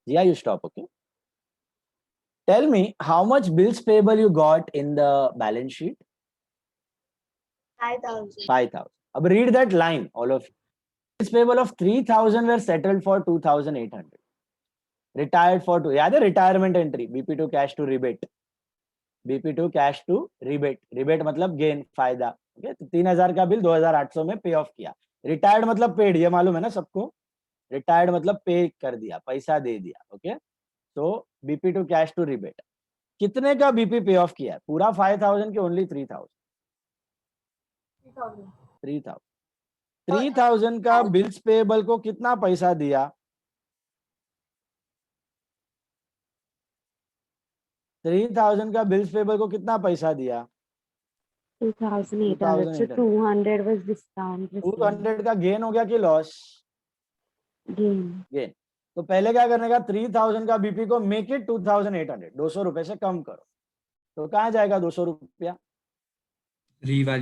Jia, you stop, okay? Tell me how much bills payable you got in the balance sheet? 5,000. 5,000. Now read that line, all of you. Bills payable of 3,000 were settled for 2,800. Retired for 2. Yeah, the retirement entry. BP2 cash to rebate. BP2 cash to rebate. Rebate मतलब gain, फायदा. Okay, तो 3,000 का bill 2,800 में पे off किया. Retired मतलब paid, ये मालूम है ना सबको. रिटायर्ड मतलब पे कर दिया, पैसा दे दिया. ओके, तो BP2 कैश टू रिबेट. कितने का बीपी पे ऑफ किया है? पूरा 5,000 के ओनली 3,000. 3,000. 3,000 का बिल्स पेएबल को कितना पैसा दिया? 3,000 का बिल्स पेएबल को कितना पैसा दिया? 2,800. So 200 was discount. 200 का गेन हो गया कि लॉस? गेन. तो पहले क्या करने का? 3,000 का बीपी को मेक इट 2,800. 200 रुपए से कम करो. तो कहाँ जाएगा 200 रुपया? रिवैल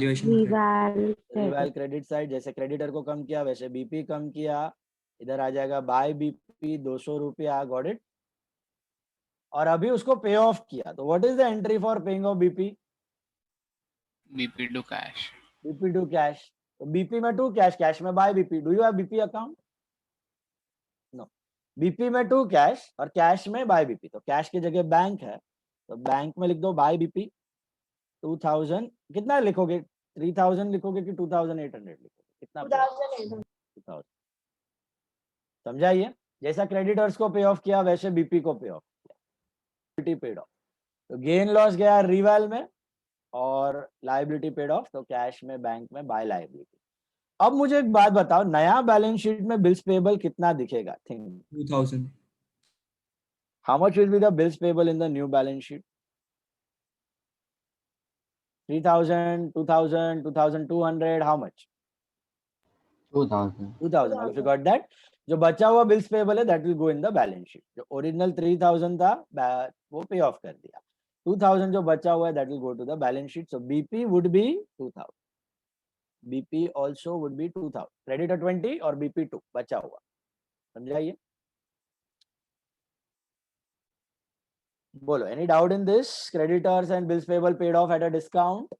क्रेडिट साइड. जैसे क्रेडिटर को कम किया वैसे बीपी कम किया. इधर आ जाएगा बाय बीपी 200 रुपया. Got it? और अभी उसको पे ऑफ किया. तो what is the entry for paying off BP? BP to cash. BP to cash. तो बीपी में टू कैश, कैश में by BP. Do you have BP account? No. BP में to cash और cash में by BP. तो cash की जगह bank है, तो बैंक में लिख दो बाय बीपी 2,000. कितना लिखोगे? 3,000 लिखोगे कि 2,800 लिखोगे? कितना? 2,000. समझाइए. जैसा क्रेडिटर्स को पे ऑफ किया वैसे बीपी को पे ऑफ किया. Paid of. तो गेन लॉस गया रिवैल में और लायबिलिटी पेड ऑफ. तो कैश में, बैंक में, बाय लायबिलिटी. अब मुझे एक बात बताओ, नया बैलेंस शीट में बिल्स पेएबल कितना दिखेगा? Think. 2,000. How much will be the bills payable in the new balance sheet? 3,000, 2,000, 2,200. How much? 2,000. 2,000. If you got that, जो बचा हुआ बिल्स पेएबल है that will go in the balance sheet. जो original 3,000 था वो पे ऑफ कर दिया. 2,000 जो बचा हुआ है that will go to the balance sheet. So BP would be 2,000. BP also would be 2,000. Creditor 20 और बीपी 2 बचा हुआ. समझाइए. बोलो, any doubt in this? Creditors and bills payable paid off at a discount.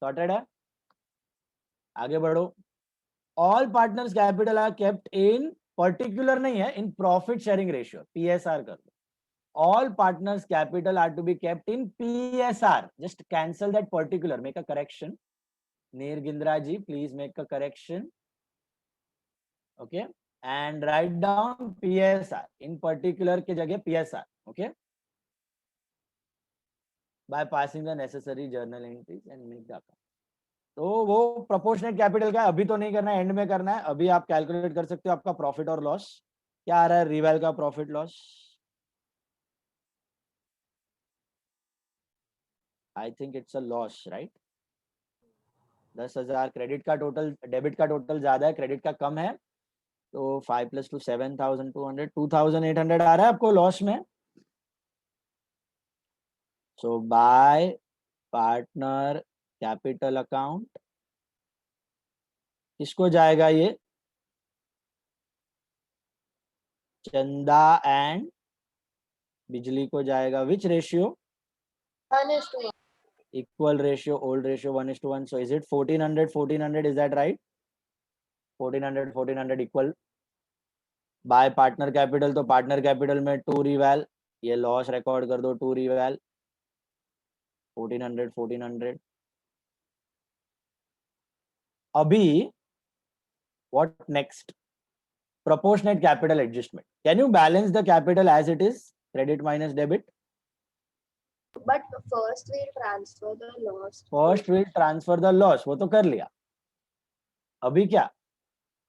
Sorted है. आगे बढ़ो. All partners capital are kept in, particular नहीं है, in profit sharing ratio. PSR कर दो. all partners capital are to be kept in PSR. Just cancel that particular, make a correction. Neer Gindra ji, please make a correction. Okay, and write down PSR. In particular के जगह PSR. Okay, by passing the necessary journal entries and make the account. तो वो proportionate capital का अभी तो नहीं करना है, एंड में करना है. अभी आप कैलकुलेट कर सकते हो आपका प्रॉफिट और लॉस. क्या आ रहा है रिवैल का profit loss? I think it's a loss, right? 10,000. Credit का टोटल, डेबिट का टोटल ज्यादा है, क्रेडिट का कम है. तो 5 + 2 7,200. 2,800 आ रहा है आपको लॉस में. सो बाय पार्टनर कैपिटल अकाउंट किसको जाएगा? ये चंदा एंड बिजली को जाएगा. विच ratio? 1:1. Equal ratio, old ratio 1:1. So is it 1,400, 1,400? Is that right? 1,400, 1,400 equal. Bye partner capital, तो पार्टनर कैपिटल में 2 रिवैल. ये लॉस रिकॉर्ड कर दो. 2 रिवैल 1,400, 1,400. अभी what next? Proportionate capital adjustment. Can you balance the capital as it is? Credit minus debit. But first we'll transfer the loss. First we'll transfer the loss. वो तो कर लिया. अभी क्या?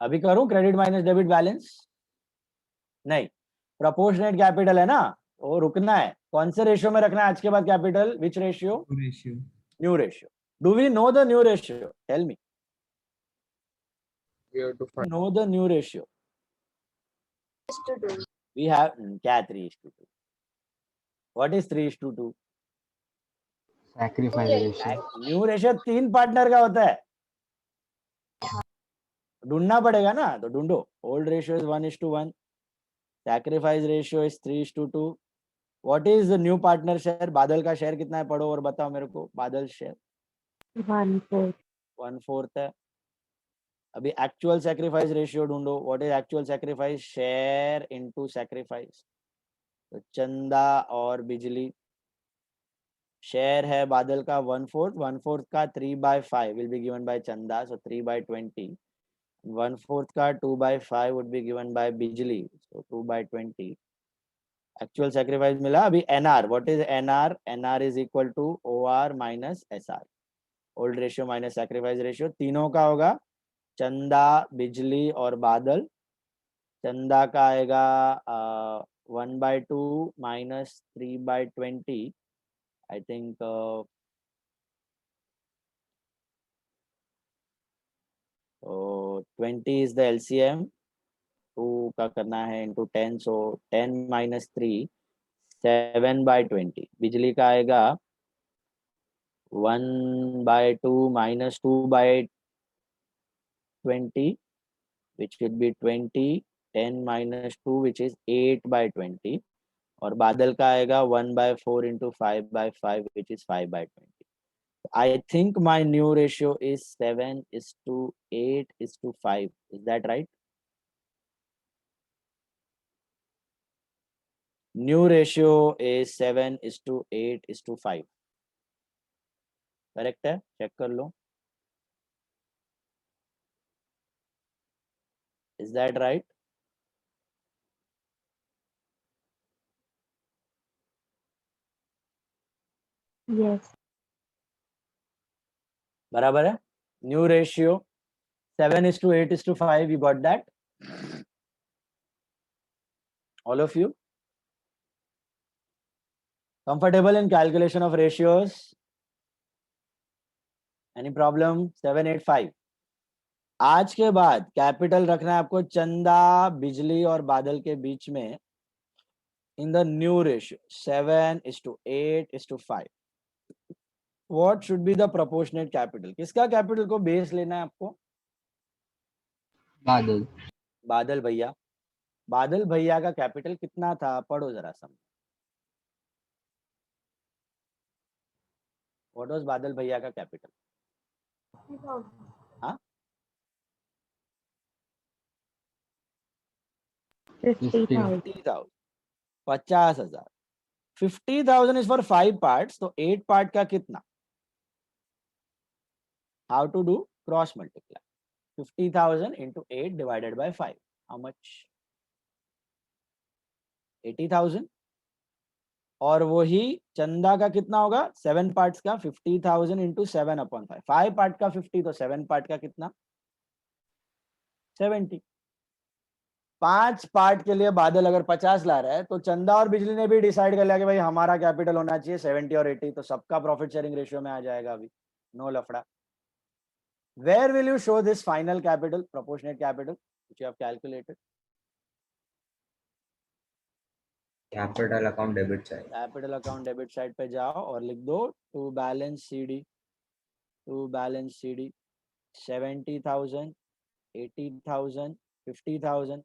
अभी करूं क्रेडिट माइनस डेबिट बैलेंस? नहीं. Proportionate capital है ना, वो रुकना है. कौन से रेशियो में रखना है आज के बाद capital? Which ratio? New ratio. Do we know the new ratio? Tell me. We have to find. Know the new ratio. 3:2. We have क्या 3:2? What is 3:2? Sacrifice ratio. New ratio 3 partner का होता है. ढूंढना पड़ेगा ना, तो ढूंढो. Old ratio is 1:1. Sacrifice ratio is 3:2. What is the new partner share? बादल का शेयर कितना है पढ़ो और बताओ मेरे को. बादल शेयर 1/4. 1/4 है. अभी एक्चुअल सैक्रिफाइस रेशियो ढूंढो. What is actual sacrifice? Share into sacrifice. तो चंदा और बिजली. शेयर है बादल का 1/4. 1/4 का 3/5 विल बी गिवन बाय चंदा, सो 3/20. 1/4 का 2/5 वुड बी गिवन बाय बिजली, सो 2/20. एक्चुअल सैक्रिफाइस मिला. अभी NR. What is NR? NR is equal to OR minus SR. Old ratio minus sacrifice ratio. तीनों का होगा चंदा, बिजली और बादल. चंदा का आएगा 1/2 minus 3/20. I think 20 is the LCM. 2 का करना है इंटू 10, सो 10 माइनस 3 7/20. बिजली का आएगा 1/2 minus 2/20 which would be 20. 10 minus 2 which is 8/20. और बादल का आएगा 1/4 into 5/5 which is 5/20. I think my new ratio is 7:8:5. Is that right? New ratio is 7:8:5. Correct है? चेक कर लो. Is that right? Yes. बराबर है. New ratio 7:8:5. You got that? All of you comfortable in calculation of ratios? Any problem? 7/8/5. आज के बाद capital रखना है आपको चंदा, बिजली और बादल के बीच में in the new ratio 7:8:5. What should be the proportionate capital? किसका कैपिटल को बेस लेना है आपको? बादल. बादल भैया. बादल भैया का कैपिटल कितना था? पढ़ो जरा समझ. व्हाट वाज बादल भैया का कैपिटल? हाँ 50,000. 50,000. 50,000. 50,000 इज फॉर 5 पार्ट्स, तो 8 पार्ट का कितना? How to do? Cross multiply. 50,000 into 8 divided by 5. How much? 80,000. और वही चंदा का कितना होगा? 7 पार्ट्स का 50,000 into 7/5. 5 पार्ट का 50, तो 7 पार्ट का कितना? 70. 5 पार्ट के लिए बादल अगर 50 ला रहा है, तो चंदा और बिजली ने भी डिसाइड कर लिया कि भाई हमारा कैपिटल होना चाहिए 70 और 80, तो सबका प्रॉफिट शेयरिंग रेशियो में आ जाएगा. अभी नो लफड़ा. Where will you show this final capital, proportionate capital, which you have calculated? Capital account debit side. Capital account debit side पे जाओ और लिख दो to balance CD. 70,000, 80,000, 50,000.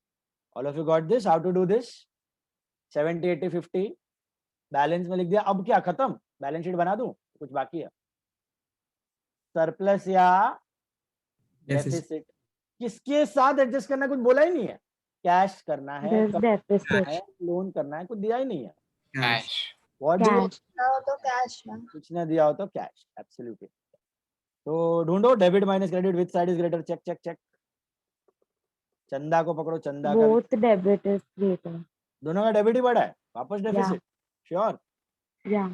All of you got this? How to do this? 70, 80, 50 balance में लिख दिया. अब क्या खत्म? बैलेंस शीट बना दूं? कुछ बाकी है? सरप्लस या डेफिसिट? किसके साथ एडजस्ट करना? कुछ बोला ही नहीं है. कैश करना है, लोन करना है, कुछ दिया ही नहीं है. कैश. What do? तो कैश है. कुछ ना दिया हो तो कैश. एब्सोल्युटली. तो ढूंढो debit minus credit which side is greater. Check check check. Chanda को पकड़ो. चंदा का Both debit is greater. दोनों का डेबिट ही बड़ा है. वापस deficit. Sure? Yeah.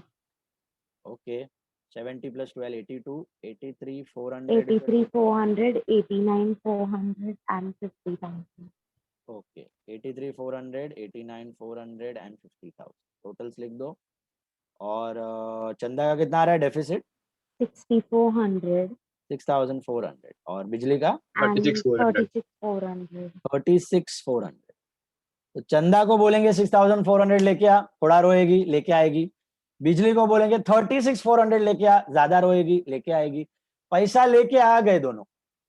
Okay. 70 plus 12 82. 83 400. 83,400, 89,400 and 50,000. Okay. 83 400, 89 400 and 50,000. Totals लिख दो. और चंदा का कितना आ रहा है डेफिसिट? 6,400 6,400. और बिजली का and 36,400. 36,400. 36,400. तो चंदा को बोलेंगे 6,400 लेके आ, थोड़ा रोएगी, लेके आएगी. बिजली को बोलेंगे 36,400 लेके आ, ज्यादा रोएगी, लेके आएगी. पैसा लेके आ गए दोनों.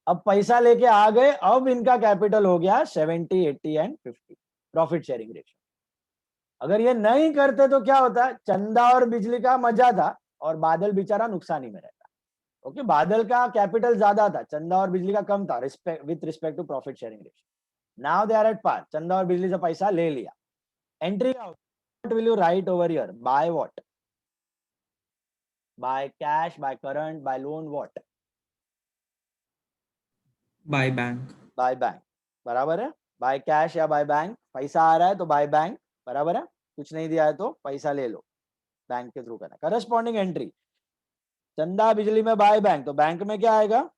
अब पैसा लेके आ गए. अब इनका कैपिटल हो गया 70, 80 एंड 50. Profit sharing ratio. अगर ये नहीं करते तो क्या होता है, चंदा और बिजली का मजा था और बादल बेचारा नुकसानी में रहता। ओके, बादल का कैपिटल ज्यादा था, चंदा और बिजली का कम था with respect to profit sharing ratio. Now they are at par, Chanda और बिजली से पैसा ले लिया। Entry out, what will you write over here? Buy what? Buy cash, buy current, buy loan, what? By bank. Buy bank, बराबर है। By cash या by bank, पैसा आ रहा है तो बाय बैंक, बराबर है। कुछ नहीं दिया है तो पैसा ले लो, बैंक के थ्रू करना। करस्पॉन्डिंग एंट्री, चंदा बिजली में बाय बैंक, तो बैंक में क्या आएगा?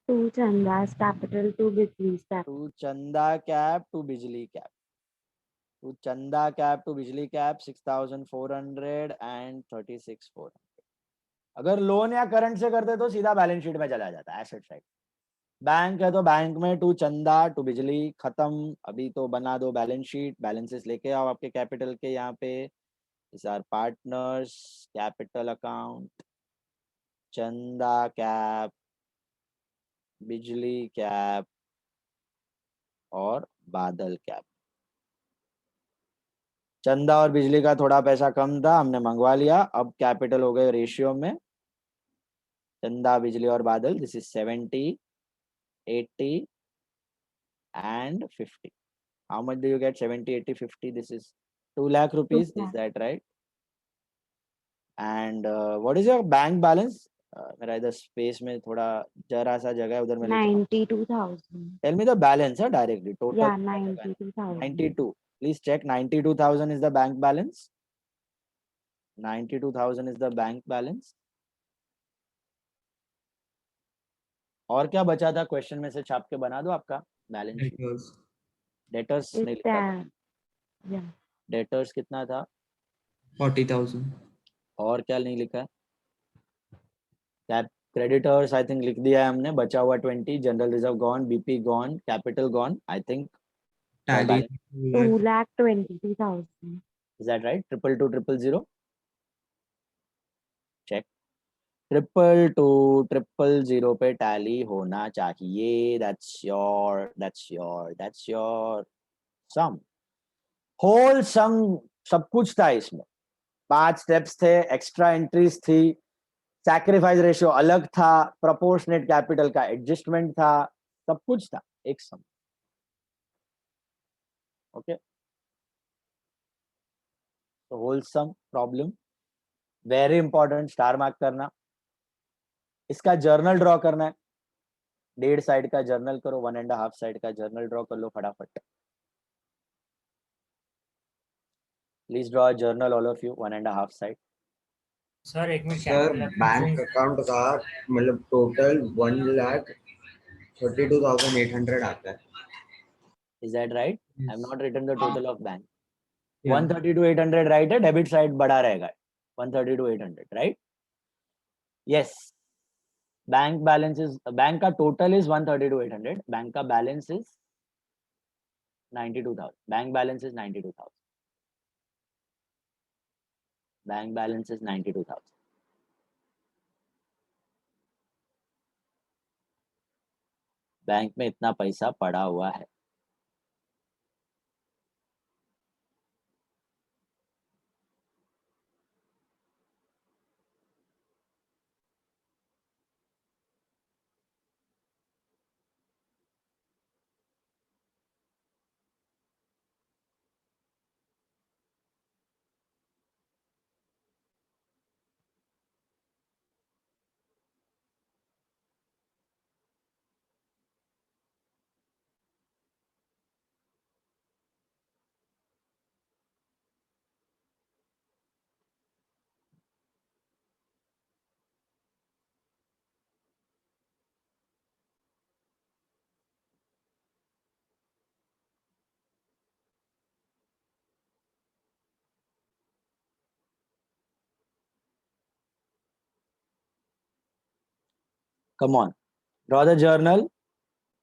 टू चंदा's capital to Bijli's capital. To Chanda cap to Bijli cap, to Chanda cap to Bijli cap 6,400 and 36,400। अगर लोन या करंट से करते तो सीधा बैलेंस शीट में चला जाता है, एसेट साइड। बैंक है तो बैंक में टू चंदा टू बिजली खत्म। अभी तो बना दो बैलेंस शीट, बैलेंसेस लेके आओ आपके कैपिटल के यहाँ पे। These are partners, capital account, चंदा कैप, बिजली कैप और बादल कैप। चंदा और बिजली का थोड़ा पैसा कम था, हमने मंगवा लिया। अब कैपिटल हो गए रेशियो में, चंदा बिजली और बादल। This is 70, 80 and 50. How much do you get? 70, 80, 50. This is 2 lakh rupees. Is that right? And what is your bank balance? मेरा इधर स्पेस में थोड़ा जरा सा जगह है, उधर में लिखा हूं। 92,000. Tell me the balance, directly. Total. Yeah, 92,000. 92. Please check. 92,000 is the bank balance. 92,000 is the bank balance. और क्या बचा था क्वेश्चन में से, छाप के बना दो आपका बैलेंस शीट। Debtors. डेटर्स नहीं It's लिखा था। that. Yeah. डेटर्स कितना था? 40,000. और क्या नहीं लिखा है? क्रेडिटर्स आई थिंक लिख दिया है हमने। बचा हुआ 20, general reserve gone, BP gone, capital gone, I think. Tally. 2,22,000. Is that right? 222 000. Check. 222 पे टैली होना चाहिए। That's your sum. होल सम सब कुछ था इसमें। 5 स्टेप्स थे, एक्स्ट्रा एंट्रीज थी, सैक्रिफाइस रेशियो अलग था, प्रोपोर्शनेट कैपिटल का एडजस्टमेंट था, सब कुछ था एक सम। ओके, तो whole sum problem very important, star mark करना। इसका जर्नल ड्रॉ करना है, 1.5 साइड का जर्नल करो, 1.5 साइड का जर्नल ड्रॉ कर लो फटाफट। Please draw journal all of you, 1.5 side. Sir एक मिनट सर बैंक अकाउंट का मतलब टोटल 1,32,800 आता है। Is that right? I have Yes. not written the total of bank. Yeah. 132,800 right है, डेबिट साइड बड़ा रहेगा 132,800 right? Yes. Bank balance is, bank का total is 132,800, bank का balance is 92,000। Bank balance is 92,000। Bank balance is 92,000। Bank में इतना पैसा पड़ा हुआ है। Come on, draw the journal.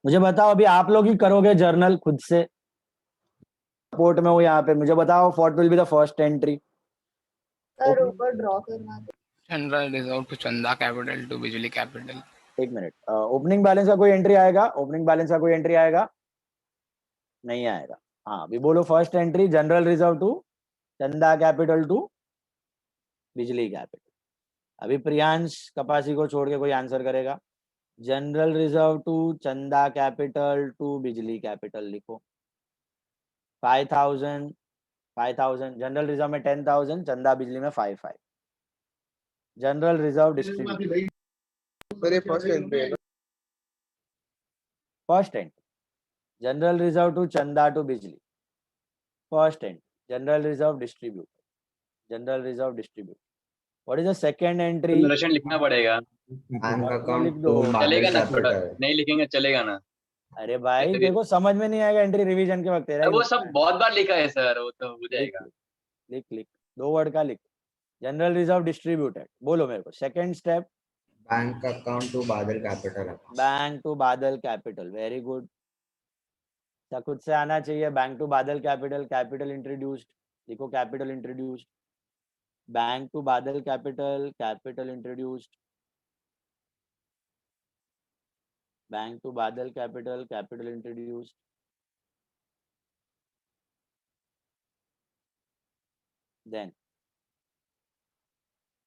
मुझे बताओ, अभी आप लोग ही करोगे जर्नल खुद से, सपोर्ट में हो यहाँ पे। मुझे बताओ what will be the first entry. Sir ऊपर ड्रॉ करना था। General reserve to Chanda capital to Bijli capital. एक मिनट, ओपनिंग बैलेंस का कोई एंट्री आएगा? ओपनिंग बैलेंस का कोई एंट्री आएगा? नहीं आएगा। हाँ अभी बोलो first entry general reserve to Chanda capital to Bijli capital. अभी प्रियांश कपासी को छोड़ के कोई आंसर करेगा। General reserve to Chanda capital to Bijli capital लिखो। 5,000 5,000 जनरल रिजर्व में 10,000 चंदा बिजली में 5,500 general reserve distribute first entry general reserve to Chanda to Bijli first entry general reserve distribute general reserve distribute what is the second entry narration लिखना पड़ेगा। Bank लिख account दो। To चलेगा बादल ना थोड़ा, कैपिटल। नहीं लिखेंगे चलेगा ना। अरे भाई ऐसे भी- देखो समझ में नहीं आएगा एंट्री रिवीजन के वक्त तेरा ही वो लिखना सब है। बहुत बार लिखा है सर, वो तो हो लिख जाएगा। लिख लिख लिख 2 वर्ड का लिख। जनरल रिजर्व डिस्ट्रीब्यूटेड बोलो मेरे को। Second step bank account to Badal capital account. Bank to Badal capital very good. खुद से आना चाहिए। Bank to Badal capital capital introduced देखो capital introduced bank to Badal capital capital introduced bank to Badal capital capital introduced then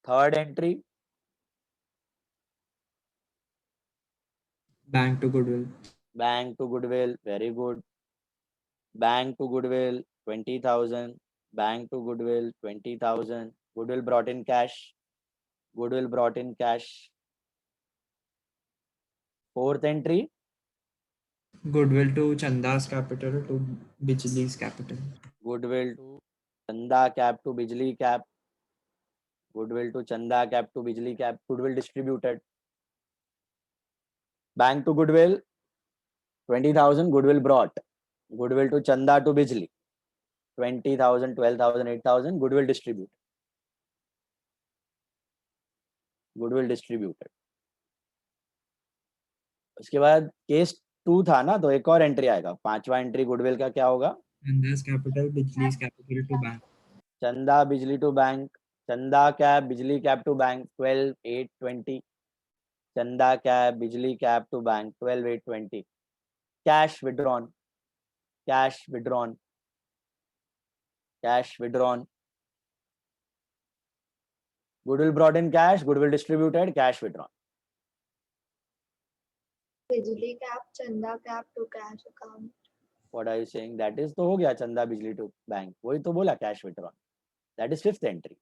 third entry Bank to goodwill. Bank to goodwill very good. Bank to goodwill 20,000 bank to goodwill 20,000 goodwill brought in cash goodwill brought in cash. Fourth entry Goodwill to Chanda's capital to Bijli's capital. Goodwill to Chanda cap to Bijli cap goodwill to Chanda cap to Bijli cap goodwill distributed bank to goodwill 20,000 goodwill brought goodwill to Chanda to Bijli 20,000 12,000 8,000 goodwill distribute goodwill distributed. उसके बाद case 2 था ना तो एक और entry आएगा। पांचवा entry goodwill का क्या होगा। Chanda's capital, Bijli's capital to bank. Chanda Bijli to bank Chanda cap Bijli cap to bank 12 8 20 Chanda cap Bijli cap to bank 12 8 20 cash withdrawn cash withdrawn cash withdrawn goodwill brought in cash goodwill distributed cash withdrawn. Bijli cap Chanda cap to cash account. What are you saying that is तो हो गया चंदा Bijli to bank वही तो बोला cash withdrawn that is fifth entry.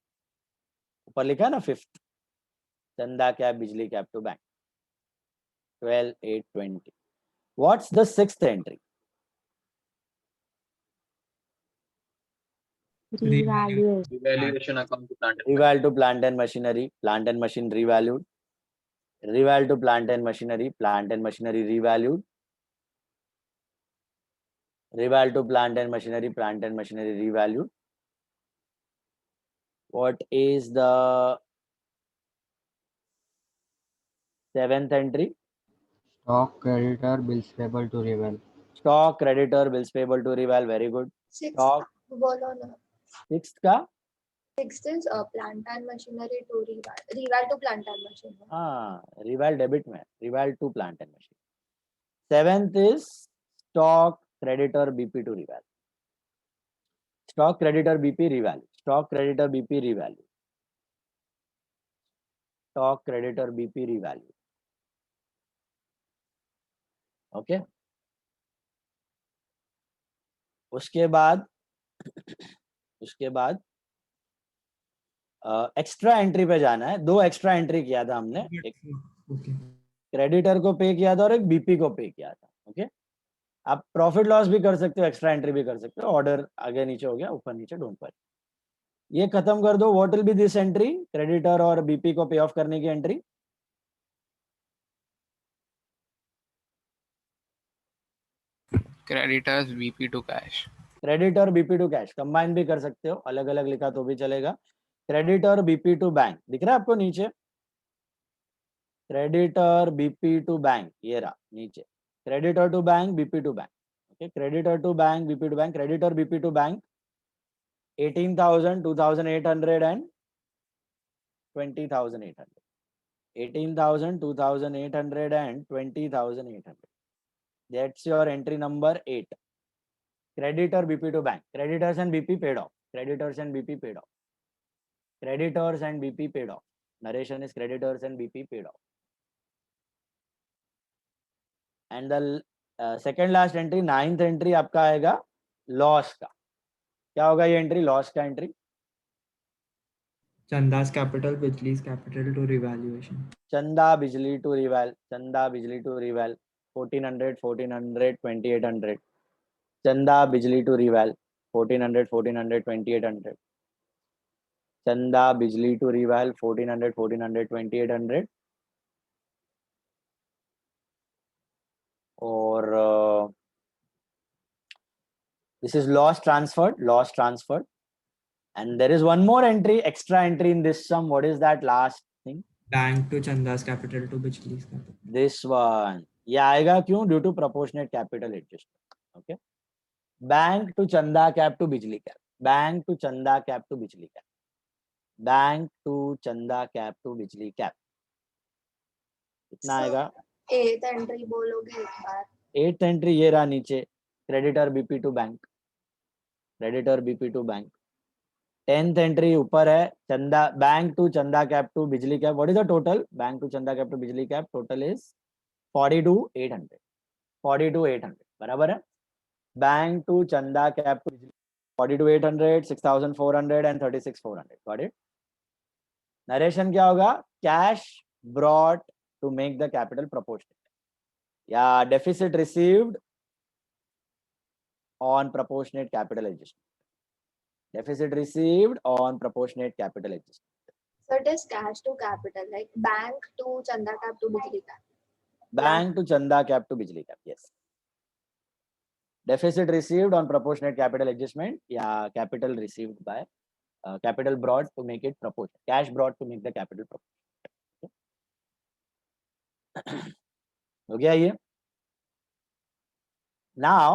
ऊपर लिखा है ना fifth Chanda cap Bijli cap to bank 12 8 20 what's the sixth entry. Revaluation. Revaluation account to plant. Reval to plant and machinery revalued reval to plant and machinery revalued reval to plant and machinery revalued. What is the seventh entry? Stock creditor bills payable to reval. Stock creditor bills payable to reval very good. Sixth Stock बोलो ना। sixth का Sixth is plant and machinery to reval. Reval to plant and machinery. हाँ reval debit में reval to plant and machinery. Seventh is stock creditor BP to reval. Stock creditor BP revalue. Stock creditor BP revalue. Stock creditor BP revalue. Okay. उसके बाद extra entry पे जाना है। 2 extra entry किया था हमने एक Okay. क्रेडिटर को पे किया था और एक बीपी को पे किया था। ओके आप प्रॉफिट लॉस भी कर सकते हो एक्स्ट्रा एंट्री भी कर सकते हो। ऑर्डर आगे नीचे हो गया ऊपर नीचे डोंट वरी। ये खत्म कर दो। What will be this entry creditor और बीपी को पे ऑफ करने की एंट्री। Creditors BP to cash. Creditor BP to cash combine भी कर सकते हो अलग अलग लिखा तो भी चलेगा। क्रेडिटर बीपी टू बैंक दिख रहा है आपको नीचे क्रेडिटर बीपी टू बैंक ये रहा नीचे creditor to bank BP to bank. Okay creditor to bank BP to bank creditor BP to bank 18,000 2,800 and 20,800 18,000 2,800 and 20,800 that's your entry number 8 Creditor BP to bank. Creditors and BP paid off. Creditors and BP paid off. Creditors and BP paid off. Narration is creditors and BP paid off. And the second last entry, 9th entry आपका आएगा loss का. क्या होगा ये entry? Loss का entry. Chanda's capital, Bijli's capital to revaluation. चंदा Bijli to रिवैल. चंदा Bijli to रिवैल 1400 1400 2800. चंदा बिजली टू रिवैल 1400 1400 2800. चंदा बिजली टू रिवैल 1400 1400 2800. और this is loss transferred. And there is one more entry, extra entry in this sum. What is that last thing? Bank to Chanda's capital to Bijli's capital. This one. ये आएगा क्यों? Due to proportionate capital adjustment. Okay. Bank to Chanda cap to Bijli cap. Bank to Chanda cap to Bijli cap. Bank to Chanda cap to Bijli cap. कितना आएगा? 8th entry बोलोगे एक बार. 8th entry ये रहा नीचे. Creditor BP to bank. Creditor BP to bank. 10th entry ऊपर है. Chanda bank to Chanda cap to Bijli cap. What is the total? Bank to Chanda cap to Bijli cap total is 42,800. 42,800 बराबर है. Bank to Chanda cap to 42,800, 6,400 and 36,400. Got it. Narration क्या होगा? Cash brought to make the capital proportional या deficit received on proportionate capital adjustment. Deficit received on proportionate capital adjustment. So it is cash to capital, like bank to Chanda cap to Bijli cap. Bank to Chanda cap to Bijli cap. Yes. Deficit received on proportionate capital adjustment. Yeah, capital received by capital brought to make it proportionate. Cash brought to make the capital proportionate. Okay. हो गया ये. Now,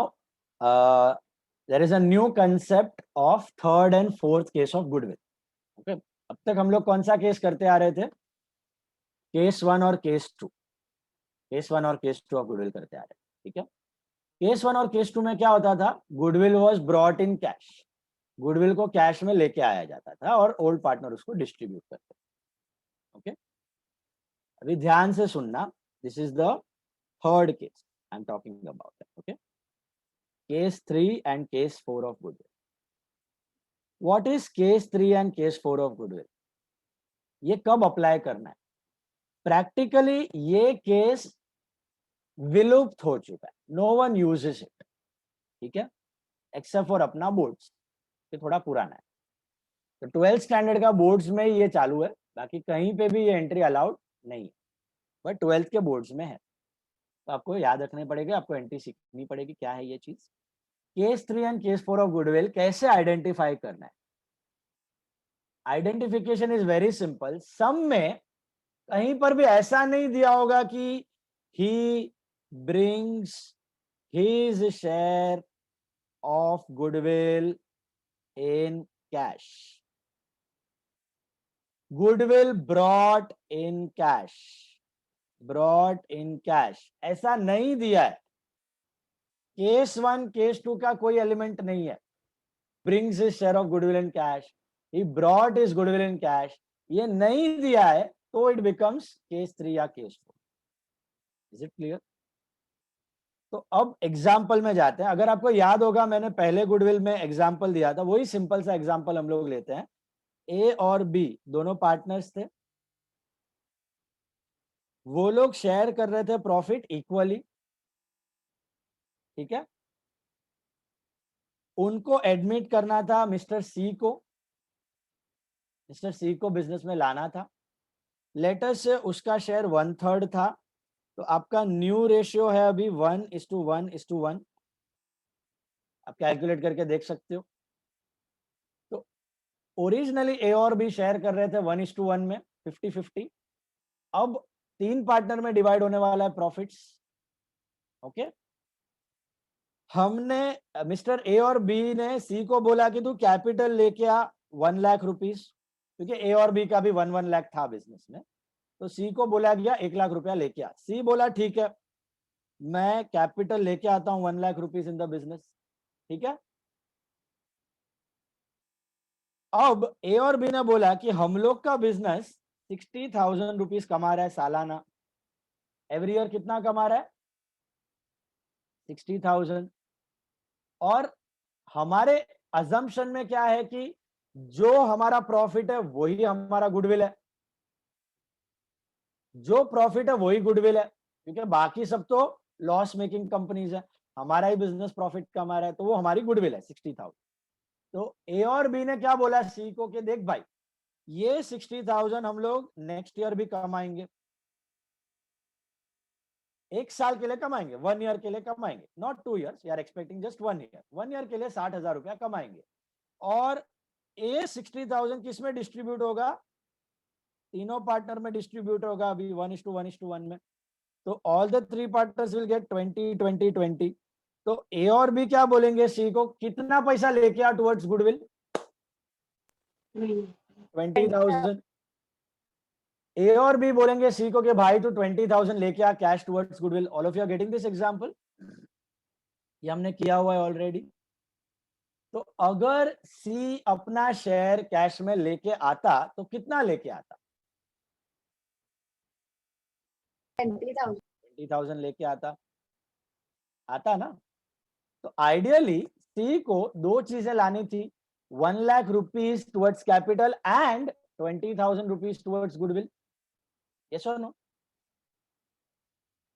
there is a new concept of third and fourth case of goodwill. Okay. अब तक हम लोग कौन सा case करते आ रहे थे? केस 1 और केस 2. केस 1 और केस 2 ऑफ गुडविल करते आ रहे थे. ठीक है. केस 1 और केस 2 में क्या होता था? Goodwill was brought in cash. Goodwill को कैश में लेके आया जाता था और ओल्ड पार्टनर उसको डिस्ट्रीब्यूट करते. ओके. अभी ध्यान से सुनना. This is the third case I am talking about. Okay. Case 3 and case 4 of goodwill. What is case 3 and case 4 of goodwill? ये कब अप्लाई करना है? प्रैक्टिकली ये केस विलुप्त हो चुका है. No one uses it. ठीक है. एक्सेप्ट फॉर अपना बोर्ड्स. ये थोड़ा पुराना है. तो 12th स्टैंडर्ड का बोर्ड्स में ये चालू है. बाकी कहीं पे भी ये एंट्री अलाउड नहीं है. बट 12th के बोर्ड्स में है. तो आपको याद रखने पड़ेगा. आपको एंट्री सीखनी पड़ेगी क्या है ये चीज. Case 3 and case 4 of goodwill कैसे आइडेंटिफाई करना है? Identification is very simple. Sum में कहीं पर भी ऐसा नहीं दिया होगा कि he brings his share of goodwill in cash. Goodwill brought in cash. Brought in cash ऐसा नहीं दिया है. केस 1 केस 2 का कोई एलिमेंट नहीं है. Brings his share of goodwill in cash. He brought his goodwill in cash. ये नहीं दिया है तो इट बिकम्स केस 3 या केस 4. Is it clear? तो अब एग्जाम्पल में जाते हैं. अगर आपको याद होगा मैंने पहले गुडविल में एग्जाम्पल दिया था. वही सिंपल सा एग्जाम्पल हम लोग लेते हैं. ए और बी दोनों पार्टनर्स थे. वो लोग शेयर कर रहे थे प्रॉफिट इक्वली. ठीक है. उनको एडमिट करना था मिस्टर सी को. मिस्टर सी को बिजनेस में लाना था. लेटर से उसका शेयर 1/3 था. तो आपका न्यू रेशियो है अभी 1:1:1. आप कैलकुलेट करके देख सकते हो. तो ओरिजिनली ए और बी शेयर कर रहे थे 1:1 में 50-50. अब 3 पार्टनर में डिवाइड होने वाला है प्रॉफिट्स. ओके. हमने मिस्टर ए और बी ने सी को बोला कि तू कैपिटल लेके आ 1 लाख रुपीस. क्योंकि ए और बी का भी 1 लाख था बिजनेस में. तो सी को बोला गया 1 लाख रुपया लेके आ. सी बोला ठीक है मैं कैपिटल लेके आता हूँ 1 lakh rupees in the business. ठीक है। अब ए और बी ने बोला कि हम लोग का बिजनेस 60,000 रुपीज कमा रहा है सालाना, एवरी ईयर कितना कमा रहा है 60,000, और हमारे अजम्पशन में क्या है कि जो हमारा प्रॉफिट है वही हमारा गुडविल है, जो प्रॉफिट है वही गुडविल है, क्योंकि बाकी सब तो लॉस मेकिंग कंपनीज है, हमारा ही बिजनेस प्रॉफिट कमा रहा है तो वो हमारी गुडविल है 60,000। तो ए और बी ने क्या बोला सी को कि देख भाई ये 60,000 हम लोग नेक्स्ट ईयर भी कमाएंगे, एक साल के लिए कमाएंगे, 1 ईयर के लिए कमाएंगे, नॉट 2 years, यार एक्सपेक्टिंग जस्ट 1 ईयर, 1 ईयर के लिए 60,000 रुपया कमाएंगे। और ए 60,000 किस में डिस्ट्रीब्यूट होगा, तीनों पार्टनर में डिस्ट्रीब्यूट होगा अभी 1:1:1 में। तो all the 3 partners will get 20-20-20। तो ए और बी क्या बोलेंगे सी को, कितना पैसा लेके आ टुवर्ड्स गुडविल 20,000। ए और बी बोलेंगे सी को कि भाई तू 20,000 लेके आ cash towards goodwill. All of you are getting this example, ये हमने किया हुआ है ऑलरेडी। तो अगर सी अपना शेयर कैश में लेके आता तो कितना लेके आता, 20,000 लेके आता ना। तो आइडियली सी को 2 चीजें लानी थी, 1 lakh rupees towards capital and 20,000 rupees towards goodwill, yes और नो।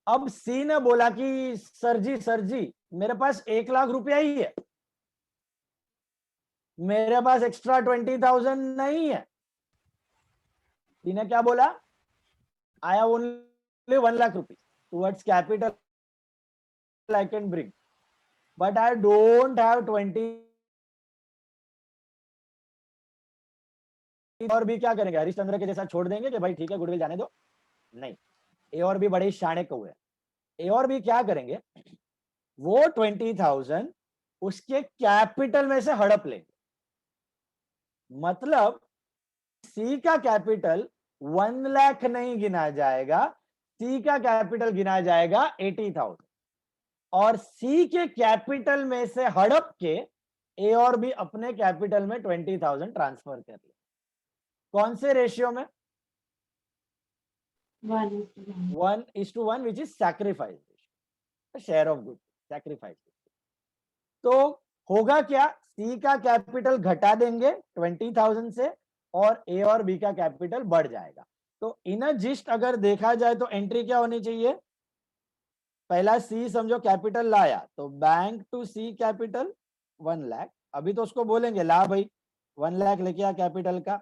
अब सी ने बोला कि सर जी मेरे पास 1 लाख रुपया ही है, मेरे पास एक्स्ट्रा 20,000 नहीं है। सी ने क्या बोला, I have only 1 lakh rupees towards capital I can bring, but I don't have 20। और भी क्या करेंगे, हरिश्चंद्र के जैसा छोड़ देंगे कि भाई ठीक है गुडविल जाने दो, नहीं। ए और भी बड़े ही शाणे कौवे हैं। ए और भी क्या करेंगे, वो 20,000 उसके कैपिटल में से हड़प लेंगे। मतलब सी का कैपिटल 1 लाख नहीं गिना जाएगा, सी का कैपिटल गिना जाएगा 80,000, और सी के कैपिटल में से हड़प के ए और बी अपने कैपिटल में 20,000 ट्रांसफर कर ले। कौन से रेशियो में, 1:1 which is sacrifice, share of good sacrifice. तो होगा क्या, सी का कैपिटल घटा देंगे 20,000 से और ए और बी का कैपिटल बढ़ जाएगा। तो इन अ जिस्ट अगर देखा जाए तो एंट्री क्या होनी चाहिए, पहला सी समझो कैपिटल लाया तो bank to C capital 1 lakh, अभी तो उसको बोलेंगे ला भाई 1 लाख लेके आ कैपिटल का,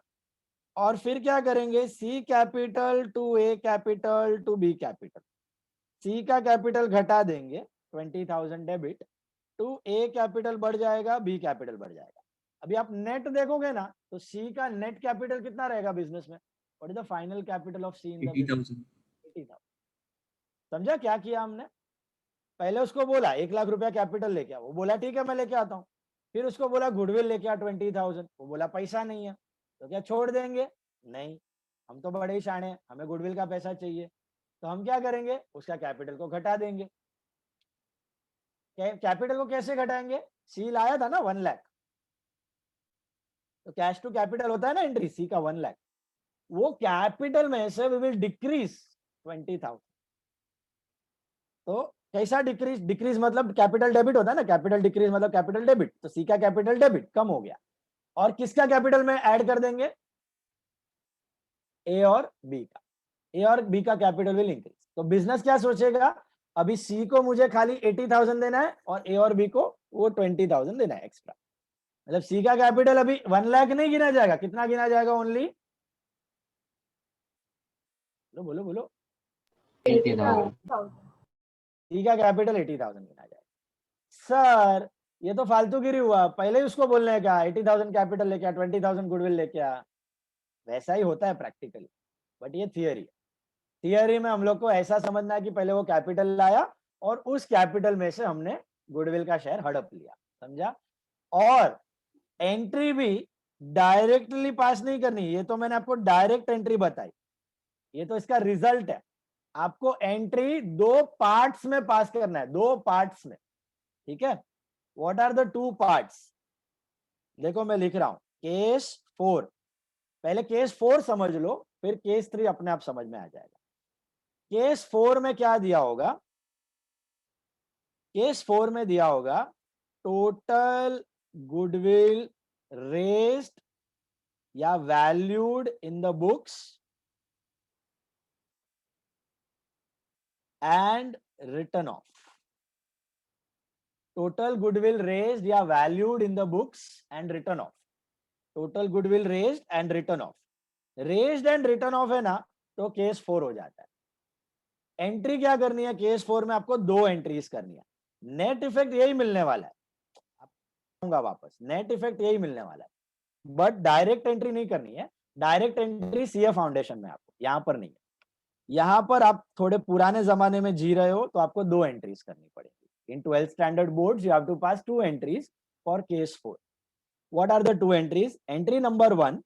और फिर क्या करेंगे C capital to A capital to B capital, C का कैपिटल घटा देंगे 20,000 डेबिट टू ए कैपिटल बढ़ जाएगा, बी कैपिटल बढ़ जाएगा। अभी आप नेट देखोगे ना तो सी का नेट कैपिटल कितना रहेगा बिजनेस में, what is the final capital of C in the business, 80,000। समझा क्या किया हमने, पहले उसको बोला 1 लाख रुपया कैपिटल लेके आ, वो बोला ठीक है मैं लेके आता हूँ। फिर उसको बोला गुडविल लेके आ 20,000, वो बोला पैसा नहीं है, तो क्या छोड़ देंगे, नहीं, हम तो बड़े ही शाणे हैं, हमें गुडविल का पैसा चाहिए। तो हम क्या करेंगे, उसका कैपिटल को घटा देंगे। कैपिटल को कैसे घटाएंगे, सी लाया था ना 1 लाख, तो कैश टू कैपिटल होता है ना एंट्री, सी का 1 लाख, वो कैपिटल में से वी विल डिक्रीज 20,000। तो कैसा डिक्रीज मतलब कैपिटल डेबिट होता है ना, कैपिटल डिक्रीज मतलब कैपिटल डेबिट, तो सी का कैपिटल डेबिट कम हो गया, और किसका कैपिटल में ऐड कर देंगे, ए और बी का, ए और बी का कैपिटल विल इंक्रीज। तो बिजनेस क्या सोचेगा, अभी सी को मुझे खाली 80,000 देना है और ए और बी को वो 20,000 देना है एक्स्ट्रा। मतलब सी का कैपिटल अभी 1 लाख नहीं गिना जाएगा, कितना गिना जाएगा ओनली, बोलो बोलो 80,000। सी का कैपिटल 80,000 गिना जाएगा। सर ये तो फालतूगिरी हुआ, पहले ही उसको बोलने का 80,000 कैपिटल लेके आ, 20,000 गुडविल लेके आ। वैसा ही होता है प्रैक्टिकली, बट ये थियरी में हम लोग को ऐसा समझना है कि पहले वो कैपिटल लाया और उस कैपिटल में से हमने गुडविल का शेयर हड़प लिया, समझा। और एंट्री भी डायरेक्टली पास नहीं करनी, ये तो मैंने आपको डायरेक्ट एंट्री बताई, ये तो इसका रिजल्ट है। आपको एंट्री 2 पार्ट्स में पास करना है, 2 पार्ट्स में, ठीक है। What are the two parts? देखो मैं लिख रहा हूं केस 4, पहले केस 4 समझ लो, फिर केस 3 अपने आप समझ में आ जाएगा। केस 4 में क्या दिया होगा? केस 4 में दिया होगा टोटल गुडविल रेस्ड या valued in the books and written off. Total goodwill raised या valued in the books and written off. Total goodwill raised and written off. Raised and written off है ना, तो case 4 हो जाता है। Entry क्या करनी है? केस 4 में आपको 2 एंट्रीज करनी है। नेट इफेक्ट यही मिलने वाला है, वापस नेट इफेक्ट यही मिलने वाला है, बट डायरेक्ट एंट्री नहीं करनी है। डायरेक्ट एंट्री सीए फाउंडेशन में आपको, यहां पर नहीं है। यहां पर आप थोड़े पुराने जमाने में जी रहे हो, तो आपको 2 एंट्रीज करनी पड़ेगी। In 12th standard boards you have to pass 2 entries for case 4। What are the 2 entries? Entry number 1,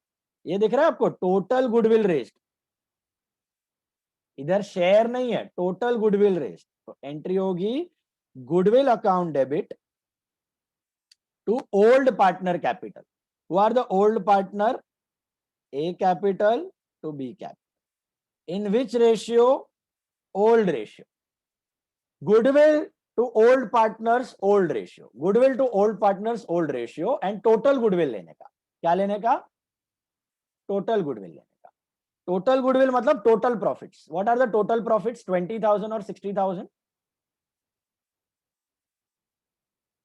ये दिख रहा है आपको, टोटल गुडविल रेस्ड। इधर शेयर नहीं है, टोटल गुडविल रेस्ड। तो एंट्री होगी goodwill account debit to old partner capital. Who are the old partner? A capital to B capital. In which ratio? Old ratio. Goodwill to old partners old ratio. Goodwill to old partners old ratio and total goodwill लेने का। क्या लेने का? Total goodwill लेने का। Total goodwill मतलब total profits. What are the total profits? 20,000 और 60,000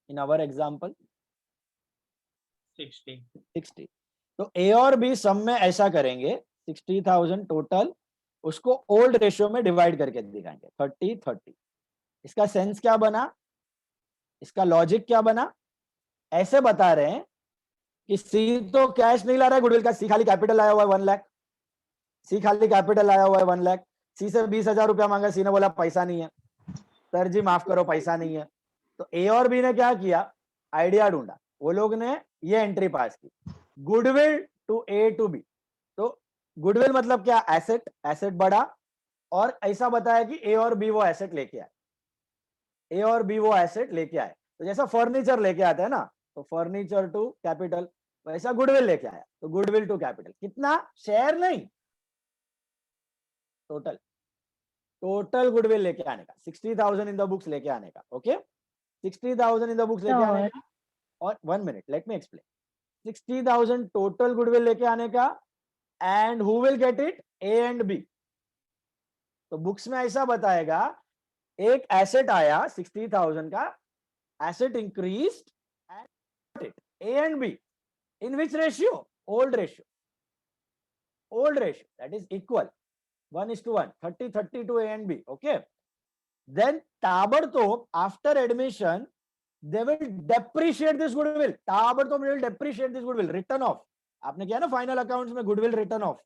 in our example 60। तो ए और बी सम में ऐसा करेंगे, 60,000 टोटल, उसको ओल्ड रेशियो में डिवाइड करके दिखाएंगे 30-30। इसका सेंस क्या बना? इसका लॉजिक क्या बना? ऐसे बता रहे हैं कि सी तो कैश नहीं ला रहा है गुडविल का, सी खाली कैपिटल आया हुआ है 1 लाख। सी खाली कैपिटल आया हुआ है 1 लाख। सी से 20,000 रुपया मांगा, सी ने बोला पैसा नहीं है, सर जी माफ करो पैसा नहीं है। तो ए और बी ने क्या किया? आइडिया ढूंढा। वो लोग ने ये एंट्री पास की, goodwill to A to B. तो गुडविल मतलब क्या? एसेट। एसेट बढ़ा, और ऐसा बताया कि ए और बी वो एसेट लेके आए। ए और बी वो एसेट लेके आए। तो जैसा फर्नीचर लेके आते हैं ना, तो फर्नीचर टू कैपिटल, वैसा गुडविल लेके आया, तो गुडविल टू कैपिटल। कितना? शेयर नहीं, टोटल। टोटल गुडविल लेके आने का, 60,000 इन द बुक्स लेके आने का। ओके, 60,000 इन द बुक्स लेके आने का। और 1 minute, let me explain. 60,000 total goodwill लेके आने का, and who will get it? A and B. तो बुक्स में ऐसा बताएगा, एक एसेट आया 60,000 का, asset increased and A and B in which ratio? Old ratio. Old ratio, that is equal 1:1, 30-30 to A and B. Okay. Then tabartop after admission they will depreciate this goodwill. Tabartop will depreciate this goodwill. Written off. आपने किया ना final accounts में goodwill written off,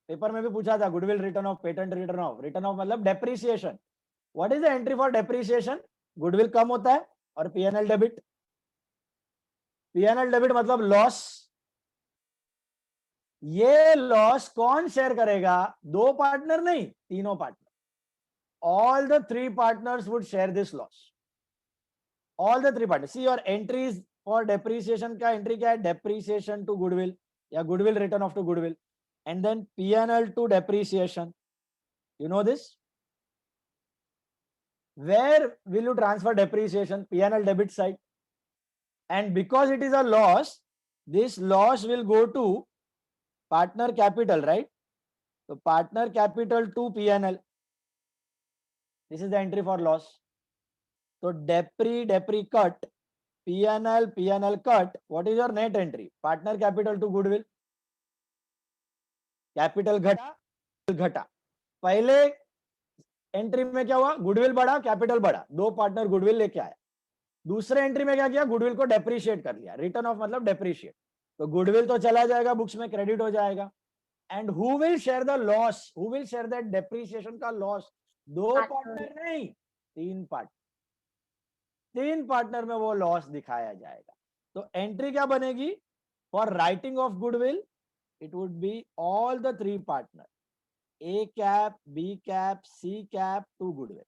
paper में भी पूछा था goodwill written off, patent written off. Written off मतलब डेप्रिसिएशन। What is the entry for depreciation? Goodwill कम होता है और पीएनएल डेबिट। पीएनएल डेबिट मतलब लॉस। ये लॉस कौन शेयर करेगा? 2 पार्टनर नहीं, तीनों partner. All the 3 partners would share this loss. All the 3 partner. See your entries for depreciation का एंट्री क्या है? डेप्रिसिएशन टू गुडविल या goodwill written off to goodwill, and then PNL to depreciation. You know this? Where will you transfer depreciation? P&L debit side. And because it is a loss, this loss will go to partner capital, right? So partner capital to P&L. This is the entry for loss. So depri cut, P&L cut. What is your net entry? Partner capital to goodwill. Capital घटा। पहले entry में क्या हुआ? Goodwill बढ़ा, capital बढ़ा, 2 partner goodwill लेके आया। दूसरे एंट्री में क्या किया? गुडविल को डेप्रिशिएट कर लिया। रिटर्न ऑफ मतलब डेप्रिशिएट। तो गुडविल तो चला जाएगा, बुक्स में क्रेडिट हो जाएगा। And who will share the loss? Who will share that depreciation का लॉस? 2 पार्टनर नहीं, 3 पार्टनर। 3 पार्टनर में वो लॉस दिखाया जाएगा। तो एंट्री क्या बनेगी? For writing of goodwill it would be all the 3 partner, A cap, B cap, C cap to goodwill.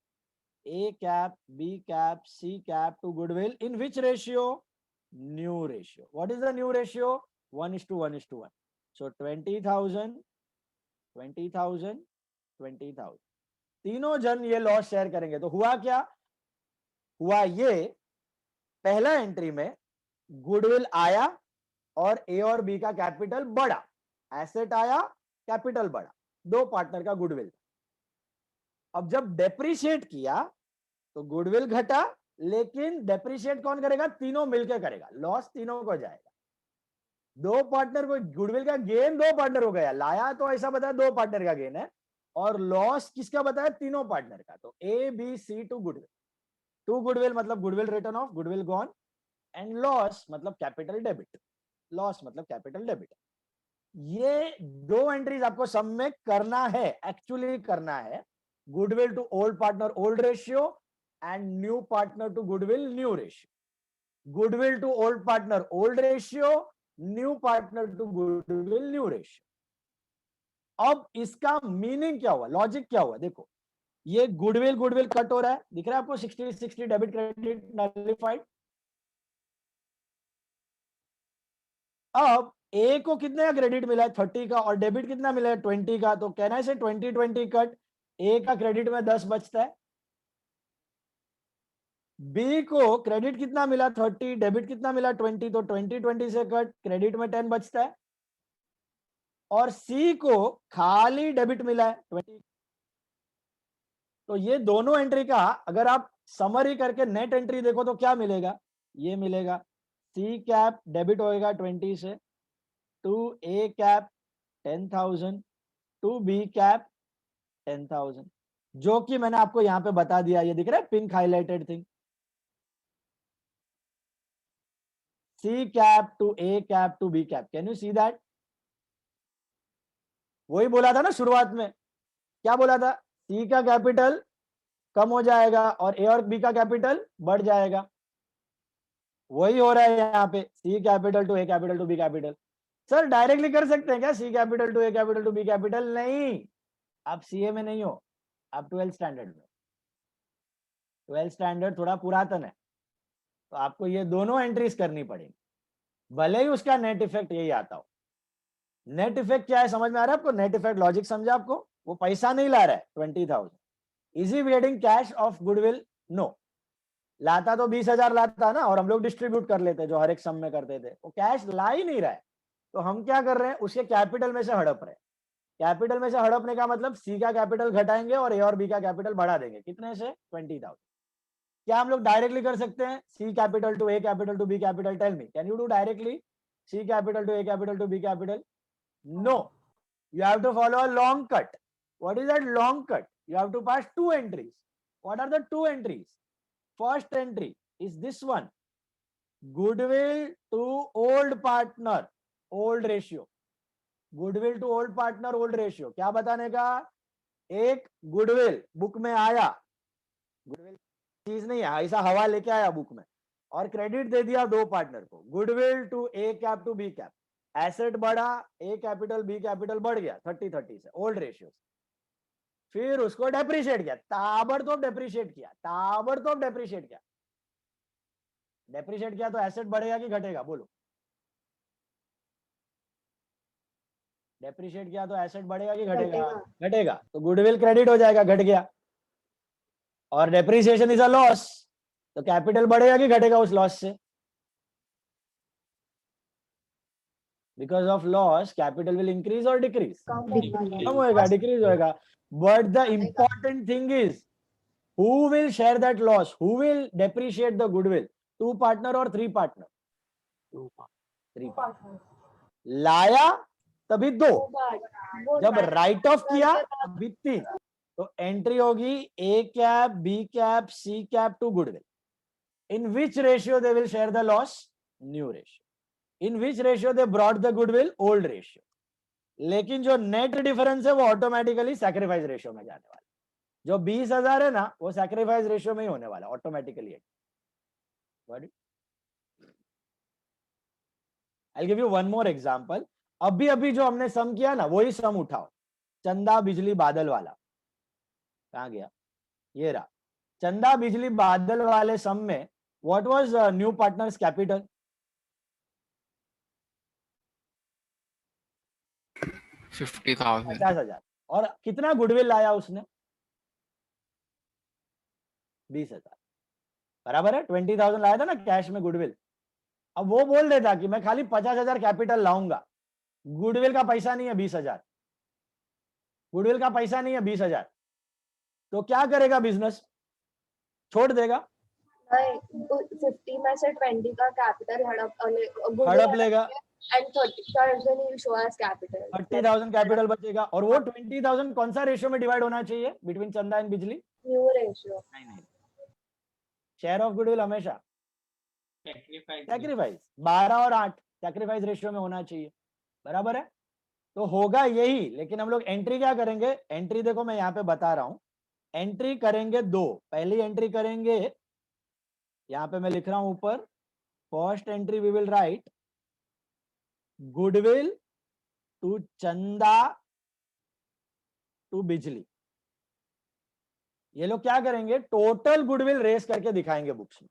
A cap, B cap, C cap to goodwill in which ratio? New ratio. What is the new ratio? 1:1:1. So 20,000, 20,000, 20,000. तीनों जन ये loss share करेंगे. तो हुआ क्या? हुआ ये, पहला एंट्री में गुडविल आया और ए और बी का कैपिटल बढ़ा. एसेट आया, कैपिटल बढ़ा. दो पार्टनर का गुडविल. अब जब डेप्रिशिएट किया तो गुडविल घटा, लेकिन डेप्रिशिएट कौन करेगा? तीनों मिलकर करेगा. लॉस तीनों को जाएगा. दो पार्टनर को गुडविल का गेन दो पार्टनर हो गया. लाया तो ऐसा बताया दो पार्टनर का गेन है, और लॉस किसका बताया? तीनों पार्टनर का. तो A B C to goodwill. To goodwill मतलब goodwill written off, goodwill gone, and loss मतलब कैपिटल डेबिट. लॉस मतलब कैपिटल डेबिट. ये दो एंट्रीज आपको सब में करना है, एक्चुअली करना है. Goodwill to old partner old ratio and new partner to goodwill new ratio. Goodwill to old partner old ratio, new partner to goodwill new ratio. अब इसका मीनिंग क्या हुआ, लॉजिक क्या हुआ? देखो, ये गुडविल गुडविल कट हो रहा है, दिख रहा है आपको? 60-60 डेबिट क्रेडिट नलिफाइड. अब ए को कितने का क्रेडिट मिला है? 30 का, और डेबिट कितना मिला है? 20 का. तो कहना है से 20-20 कट. ए का क्रेडिट में 10 बचता है. बी को क्रेडिट कितना मिला? 30, डेबिट कितना मिला? 20. तो 20-20 से कट, क्रेडिट में 10 बचता है. और सी को खाली डेबिट मिला है 20. तो ये दोनों एंट्री का अगर आप समरी करके नेट एंट्री देखो तो क्या मिलेगा? ये मिलेगा. सी कैप डेबिट होएगा 20 से, to A cap 10,000, to B cap 10,000, जो कि मैंने आपको यहां पे बता दिया. ये दिख रहा है pink highlighted thing. C cap to A cap to B cap. Can you see that? वही बोला था ना शुरुआत में. क्या बोला था? सी का कैपिटल कम हो जाएगा और ए और बी का कैपिटल बढ़ जाएगा. वही हो रहा है यहाँ पे. C capital to A capital to B capital. Sir directly कर सकते हैं क्या? C capital to A capital to B capital? नहीं, आप सीए में नहीं हो, आप 12th स्टैंडर्ड में. 12th स्टैंडर्ड थोड़ा पुरातन है, तो आपको ये दोनों एंट्रीज करनी पड़ेगी, भले ही उसका नेट इफेक्ट यही आता हो. नेट इफेक्ट क्या है समझ में आ रहा है आपको? नेट इफेक्ट लॉजिक समझा आपको? वो पैसा नहीं ला रहा है 20,000. Is he getting cash of goodwill? No. लाता तो 20,000 लाता ना, और हम लोग डिस्ट्रीब्यूट कर लेते जो हर एक सम में करते थे. वो कैश ला ही नहीं रहा है, तो हम क्या कर रहे हैं? उसके कैपिटल में से हड़प रहे हैं. कैपिटल में से हड़पने का मतलब सी का कैपिटल घटाएंगे और ए और बी का कैपिटल बढ़ा देंगे. कितने से? 20,000. क्या हम लोग डायरेक्टली कर सकते हैं? C capital to A capital to B capital. Tell me, can you do directly C capital to A capital to B capital? No, you have to follow a long cut. What is that long cut? You have to pass two entries. What are the two entries? First entry is this one. Goodwill to old partner, old ratio. Goodwill to old partner, old ratio. क्या बताने का? एक goodwill book में आया, goodwill चीज नहीं है, ऐसा हवा लेके आया बुक में, और क्रेडिट दे दिया दो पार्टनर को. Goodwill to A cap to B cap. Asset बढ़ा, ए कैपिटल बी कैपिटल बढ़ गया 30-30 से, ओल्ड रेशियो से. फिर उसको डेप्रिशिएट किया, ताबड़तोड़ डेप्रिशिएट किया, ताबड़तोड़ डेप्रिशिएट किया. डेप्रिशिएट किया तो एसेट बढ़ेगा कि घटेगा? बोलो. डेप्रिशिएट किया तो एसेट बढ़ेगा कि घटेगा? घटेगा. तो गुडविल क्रेडिट हो जाएगा, घट गया. और डेप्रिसिएशन इज अ लॉस, तो कैपिटल बढ़ेगा कि घटेगा उस लॉस से? Because of loss, capital will increase or decrease? कम होएगा, decrease होएगा. But the important thing is, who will share that loss? Who will depreciate the goodwill? Two partner or three partner? Three partner. लाया तभी दो, जब right of किया तभी तीन. तो एंट्री होगी A cap, B cap, C cap to goodwill. In which ratio they will share the loss? New ratio. In which ratio they brought the goodwill? Old ratio. लेकिन जो नेट डिफरेंस है वो automatically sacrifice ratio में जाने वाला. जो 20,000 है ना, वो सैक्रिफाइस रेशियो में ही होने वाला automatically. I'll give you one more example. अभी जो हमने सम किया ना, वही सम उठाओ. चंदा बिजली बादल वाला कहां गया? ये रहा. चंदा बिजली बादल वाले सम में what was new partners capital? 50,000. 50,000। और कितना गुडविल लाया उसने? 20,000। बराबर है, 20,000 लाया था ना कैश में गुडविल। अब वो बोल देता कि मैं खाली 50,000 कैपिटल लाऊंगा, गुडविल का पैसा नहीं है 20,000, गुडविल का पैसा नहीं है 20,000, तो क्या करेगा बिजनेस? छोड़ देगा, नहीं 50 में से 20 का कैपिटल हड़प लेगा, and 30,000 will show as capital. 30,000 capital बचेगा। और वो 20,000 कौन सा रेशियो में डिवाइड होना चाहिए बिटवीन चंदा एंड बिजली? New ratio. नहीं, शेयर ऑफ गुडविल हमेशा सैक्रिफाइस 12 और 8 सैक्रिफाइस रेशियो में होना चाहिए। बराबर है, तो होगा यही। लेकिन हम लोग एंट्री क्या करेंगे? एंट्री देखो मैं यहाँ पे बता रहा हूं, एंट्री करेंगे दो। पहली एंट्री करेंगे, यहाँ पे मैं लिख रहा हूं ऊपर, first entry we will write goodwill to Chanda to Bijli. ये लोग क्या करेंगे? टोटल गुडविल रेस करके दिखाएंगे बुक्स में।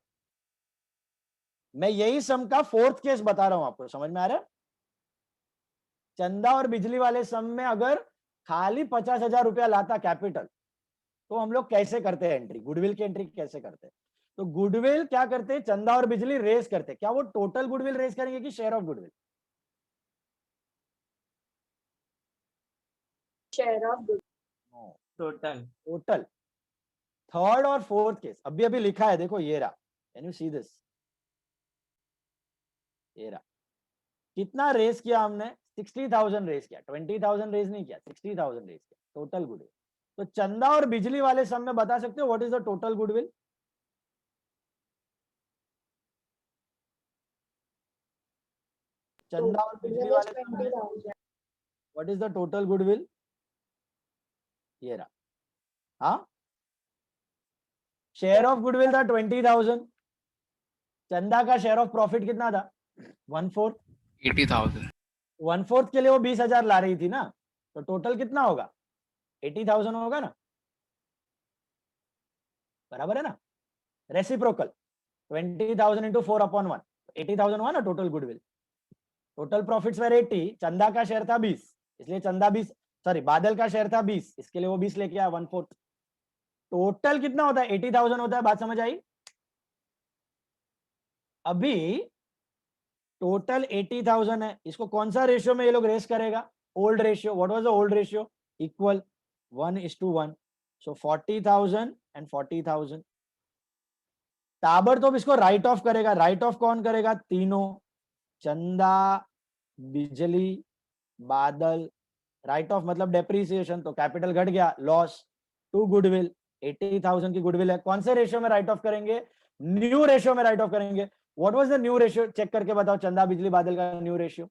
मैं यही सम का फोर्थ केस बता रहा हूं आपको, समझ में आ रहा है? चंदा और बिजली वाले सम में अगर खाली 50,000 रुपया लाता कैपिटल, तो हम लोग कैसे करते हैं एंट्री? गुडविल की एंट्री कैसे करते हैं? तो गुडविल क्या करते हैं? चंदा और बिजली रेस करते हैं। क्या वो टोटल गुडविल रेस करेंगे कि share of goodwill? Share of good. Total total. Third और फोर्थ केस अभी अभी लिखा है, देखो ये रहा, कैन यू सी दिस? ये रहा। कितना रेस किया हमने? 60,000 रेस किया, 20,000 रेस नहीं किया, 60,000 रेस किया टोटल गुडविल। तो चंदा और बिजली वाले सम में बता सकते हो what is the total goodwill? चंदा और बिजली Goodwill is वाले सम में 20,000. What is the total goodwill? ये रहा। हाँ, शेयर ऑफ गुडविल था 20,000, चंदा का शेयर ऑफ प्रॉफिट कितना था? 1/4। 80,000. 1/4 के लिए वो 20,000 ला रही थी ना, तो टोटल कितना होगा? 80,000 होगा ना। बराबर है ना? रेसिप्रोकल 20,000 इंटू 4/1, 80,000 हुआ ना total goodwill. Total profits were 80, Chanda का शेयर था 20, इसलिए चंदा 20, सॉरी बादल का शेयर था 20, इसके लिए वो 20 लेके आया, 1/4। टोटल कितना होता है? 80,000 होता है। बात समझ आई? अभी टोटल 80,000 है, इसको कौन सा रेशियो में ये लोग रेस करेगा? Old ratio. What was the old ratio? Equal 1:1। So 40,000 and 40,000। ताबड़तोड़ इसको राइट ऑफ करेगा। राइट ऑफ कौन करेगा? तीनों, चंदा, बिजली, बादल। राइट ऑफ मतलब डेप्रिसिएशन, तो कैपिटल घट गया, लॉस टू गुडविल। 80,000 की गुडविल है, कौन से रेशियो में राइट ऑफ करेंगे? न्यू रेशियो में राइट ऑफ करेंगे। What was the new ratio? Check करके बताओ, चंदा बिजली बादल का न्यू रेशियो।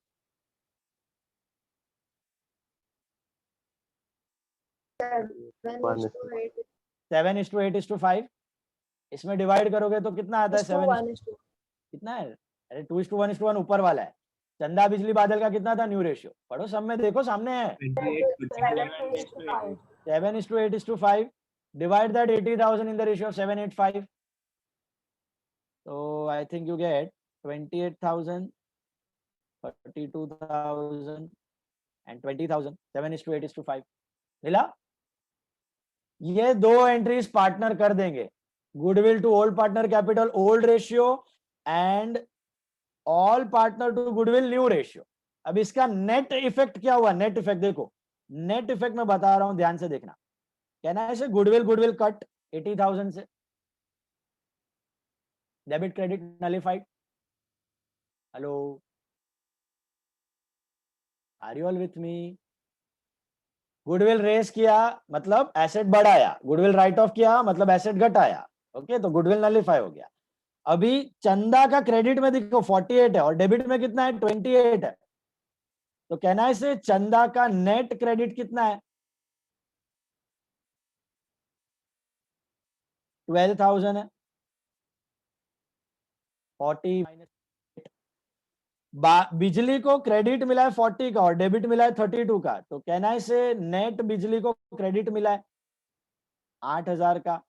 7:8. 7:8:5। इसमें डिवाइड करोगे तो कितना आता है? 7 कितना है? अरे 2:1:1 ऊपर वाला है। चंदा बिजली बादल का कितना था न्यू रेशियो? पढ़ो, सब में देखो, सामने है। 7:8:5। Divide that 80,000 in the ratio of 7:8:5. So I think you get 28,000, 32,000 and 20,000. 7:8:5 मिला? ये दो एंट्रीज पार्टनर कर देंगे, goodwill to old partner capital old ratio and all partner to goodwill new ratio. अब इसका नेट इफेक्ट क्या हुआ? नेट इफेक्ट देखो, नेट इफेक्ट मैं बता रहा हूं, ध्यान से देखना। कहना है गुडविल कट 80,000 से, debit credit nullified. Hello, are you all with me? Goodwill raise किया मतलब एसेट बढ़ाया, गुडविल राइट ऑफ किया मतलब एसेट घटाया। ओके, तो गुडविल नलिफाई हो गया। अभी चंदा का क्रेडिट में देखो 48 है और डेबिट में कितना है? 28 है। तो कहना है चंदा का नेट क्रेडिट कितना है? 12,000 है। 40 बिजली को क्रेडिट मिला है 40 का और डेबिट मिला है 32 का, तो कहना है नेट बिजली को क्रेडिट मिला है 8,000 का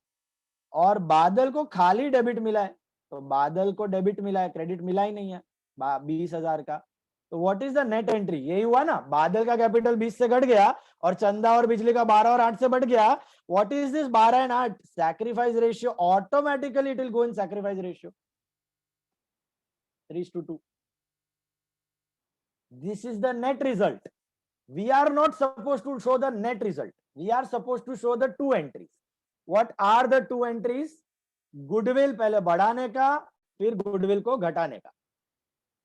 और बादल को खाली डेबिट मिला है, तो बादल को डेबिट मिला है, क्रेडिट मिला ही नहीं है 20,000 का। तो what is the net entry? यही हुआ ना, बादल का कैपिटल 20 से घट गया और चंदा और बिजली का 12 और 8 से बढ़ गया। What is this 12 and 8? Sacrifice ratio, automatically it will go in sacrifice ratio 3:2. This is the net result. We are not supposed to show the net result. We are supposed to show the two entries. What are the two entries? Goodwill पहले बढ़ाने का, फिर goodwill को घटाने का।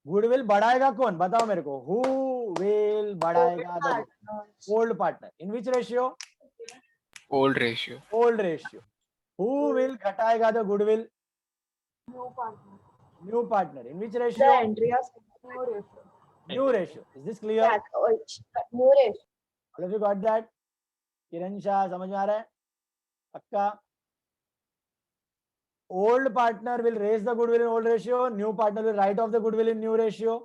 Goodwill बढ़ाएगा कौन, बताओ मेरे को। हु विल बढ़ाएगा? The old partner. In which ratio? Old ratio. Old ratio. Who will घटाएगा the goodwill? New partner. In which The ratio? entry of new ratio. New ratio. Is this clear? Yeah, new ratio. All of you got that? Kiran Shah, समझ में आ रहा है? पक्का? Old partner will raise the goodwill in old ratio, new partner will write off the goodwill in new ratio.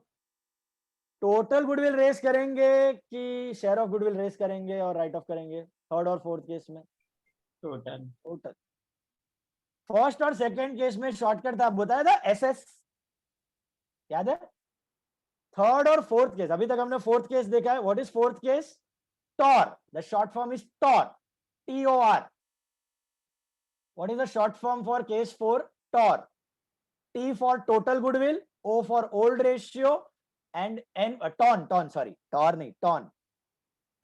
Total goodwill raise करेंगे कि share of goodwill raise करेंगे और write off करेंगे थर्ड और फोर्थ केस में? Total. First और second case में shortcut था, बताया था SS, याद है? थर्ड और फोर्थ केस, अभी तक हमने फोर्थ केस देखा है। What is fourth case? TOR. The short form is TOR, TOR. What is the short form for case 4? TOR. T for total goodwill, O for old ratio, and N ton. Sorry, TOR नहीं, ton.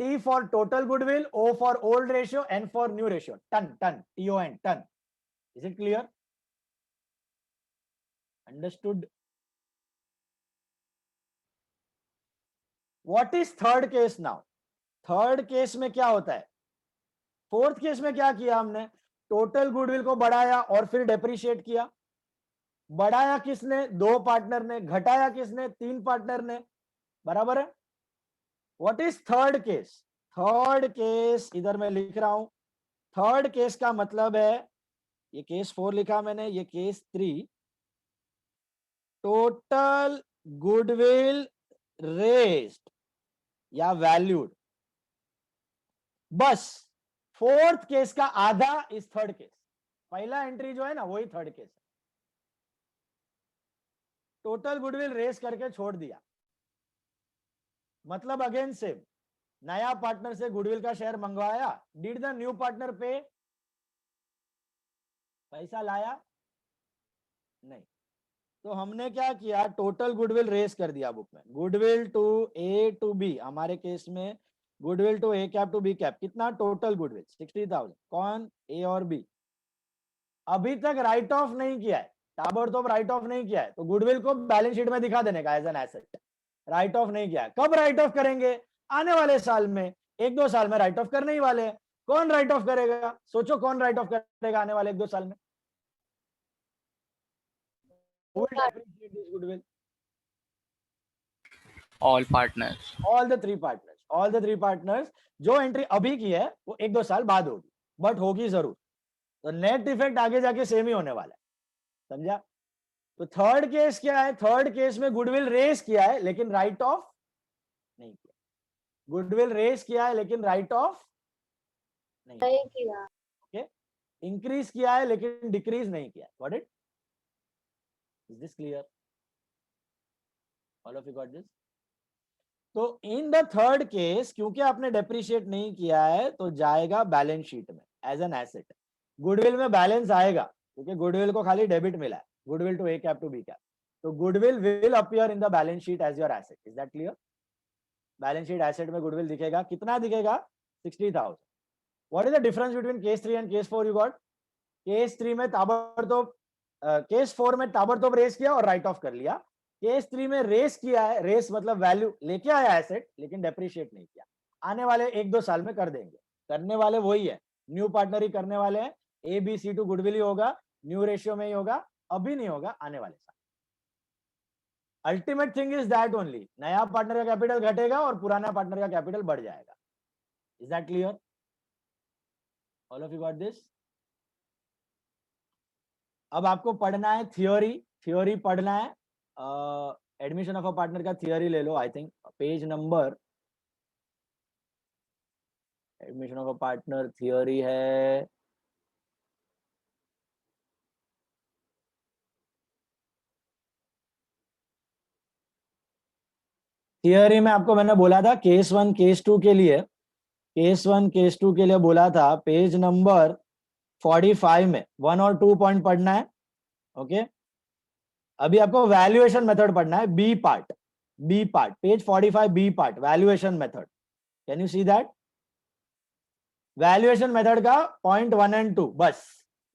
T for total goodwill, O for old ratio, N for new ratio. Ton, TON, ton. Is it clear? Understood? What is third case now? Third case में क्या होता है? Fourth case में क्या किया हमने? Total goodwill को बढ़ाया और फिर डेप्रिशिएट किया। बढ़ाया किसने? 2 पार्टनर ने। घटाया किसने? 3 पार्टनर ने। बराबर है? What is third case? Third case इधर मैं लिख रहा हूं। थर्ड केस का मतलब है, ये केस 4 लिखा मैंने, ये केस 3। टोटल गुडविल रेज्ड या वैल्यूड, बस फोर्थ केस का आधा इज थर्ड केस। पहला एंट्री जो है ना, वही थर्ड केस है। टोटल गुडविल रेस करके छोड़ दिया, मतलब अगेन सेम, नया पार्टनर से गुडविल का शेयर मंगवाया। डिड द न्यू पार्टनर पे? पैसा लाया? नहीं। तो हमने क्या किया? टोटल गुडविल रेस कर दिया बुक में। Goodwill to A to B, हमारे केस में goodwill to A cap to B cap. कितना टोटल गुडविल? 60,000। कौन? A और B। अभी तक राइट ऑफ नहीं किया है, ताबड़तोड़ राइट ऑफ नहीं किया है, तो गुडविल को बैलेंस शीट में दिखा देने का as an asset. Write off नहीं किया है। कब राइट ऑफ करेंगे? आने वाले साल में, 1-2 साल में राइट ऑफ करने ही वाले हैं। कौन राइट ऑफ करेगा? सोचो, कौन राइट ऑफ करेगा आने वाले 1-2 साल में? Who will depreciate this goodwill? All partners. All the three partners. All the three partners. जो एंट्री अभी की है वो 1-2 साल बाद होगी, बट होगी जरूर। तो नेट इफेक्ट आगे जाके सेम ही होने वाला है। समझा? तो थर्ड केस क्या है? थर्ड केस में गुडविल रेस किया है लेकिन राइट ऑफ नहीं किया। गुडविल रेस किया है लेकिन राइट ऑफ नहीं किया। ओके, इंक्रीज किया है लेकिन डिक्रीज नहीं किया। Got it? Is this clear? All of you got this? तो इन द थर्ड केस, क्योंकि आपने डेप्रिशिएट नहीं किया है, तो जाएगा बैलेंस शीट में एज एन एसेट। गुडविल में बैलेंस आएगा क्योंकि गुडविल को खाली डेबिट मिला है, goodwill to A cap to B cap. तो goodwill will appear in the balance sheet as your asset. Is that clear? Balance sheet asset में गुडविल दिखेगा। कितना दिखेगा? 60,000। What is the difference between case 3 and case 4? You got? Case 3 में ताबड़तोड़, case 4 में ताबड़तोड़ race किया और राइट ऑफ कर लिया। केस 3 में रेस किया है, रेस मतलब वैल्यू लेके आया एसेट, लेकिन डेप्रिशिएट नहीं किया। आने वाले 1-2 साल में कर देंगे। करने वाले वही है, न्यू पार्टनर ही करने वाले हैं। ABC टू गुडविल ही होगा, न्यू रेशियो में ही होगा, अभी नहीं होगा, आने वाले साल। Ultimate thing is that only, नया पार्टनर का कैपिटल घटेगा और पुराना पार्टनर का कैपिटल बढ़ जाएगा। Is that clear? All of you got this? अब आपको पढ़ना है थ्योरी पढ़ना है। एडमिशन ऑफ अ पार्टनर का थियोरी ले लो। I think page number, admission of a partner theory है थियरी में आपको मैंने बोला था केस 1 केस 2 के लिए, केस 1 केस 2 के लिए बोला था पेज नंबर 45 में 1 और 2 पॉइंट पढ़ना है। ओके, अभी आपको वैल्यूएशन मेथड पढ़ना है, B part, page 45 B part, valuation method. Can you see that? Valuation method का पॉइंट 1 एंड 2, बस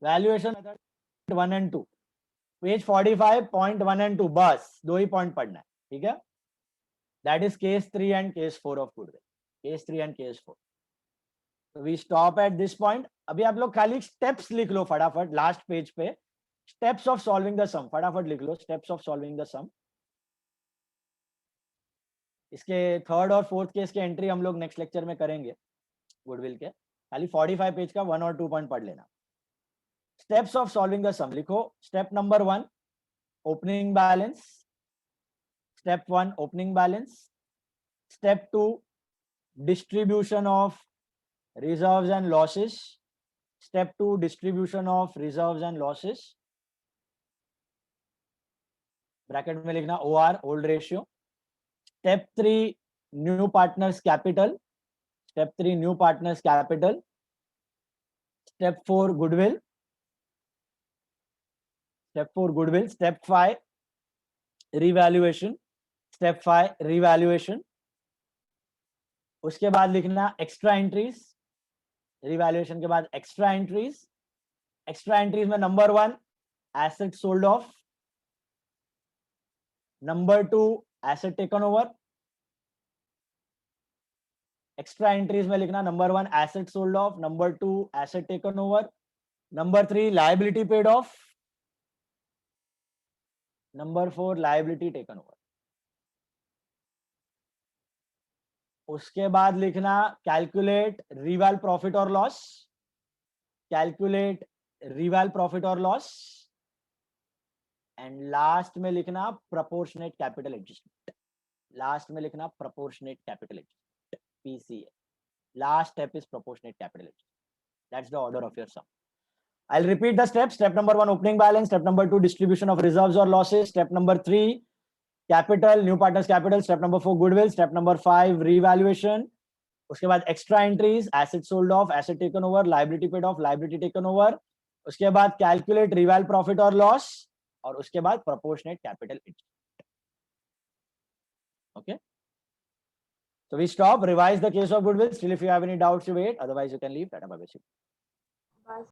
valuation method 1 and 2, page 45 point 1 and 2, बस 2 ही पॉइंट पढ़ना है, ठीक है? That is case 3 and case 4 of goodwill, case 3 and case 4। तो we stop at this point. अभी आप लोग खाली स्टेप्स लिख लो फटाफट, लास्ट पेज पे स्टेप्स ऑफ सॉल्विंग द सम, फटाफट लिख लो स्टेप्स ऑफ सॉल्विंग द सम। इसके थर्ड और फोर्थ केस के एंट्री हम लोग नेक्स्ट लेक्चर में करेंगे गुडविल के। खाली 45 पेज का 1 और 2 पॉइंट पढ़ लेना। स्टेप्स ऑफ सॉल्विंग द सम लिखो। Step number 1 opening balance, step 1 opening balance. Step 2 distribution of reserves and losses. Step 2 distribution of reserves and losses. Bracket में लिखना OR, old ratio. Step 3 new partners capital. Step 3 new partners capital. Step 4 goodwill. Step 4 goodwill. Step 5 revaluation. Step 5 revaluation. उसके बाद लिखना extra entries, revaluation के बाद extra entries. Extra entries में number 1 asset sold off, number 2 asset taken over. Extra entries में लिखना number 1 asset sold off, number 2 asset taken over, number 3 liability paid of, number 4 liability taken over. उसके बाद लिखना calculate रिवैल profit और loss, calculate रिवैल profit और loss. And last में लिखना proportionate capital adjustment, last में लिखना proportionate capital adjustment, PCA। Last step is proportionate capital adjustment. That's the order of your sum. I'll repeat the steps. Step number 1 opening balance, step number 2 distribution of reserves or losses, step number 3 capital, new partners capital, step number 4 goodwill, step number 5 revaluation। उसके बाद extra entries, asset sold off, asset taken over, liability paid of, liability taken over. उसके बाद calculate रिवैल profit और loss, और उसके बाद proportionate capital adjustment. Okay, so we stop, revise the case of goodwill. Still if you have any doubts you wait, otherwise you can leave. Tata bye bye. बस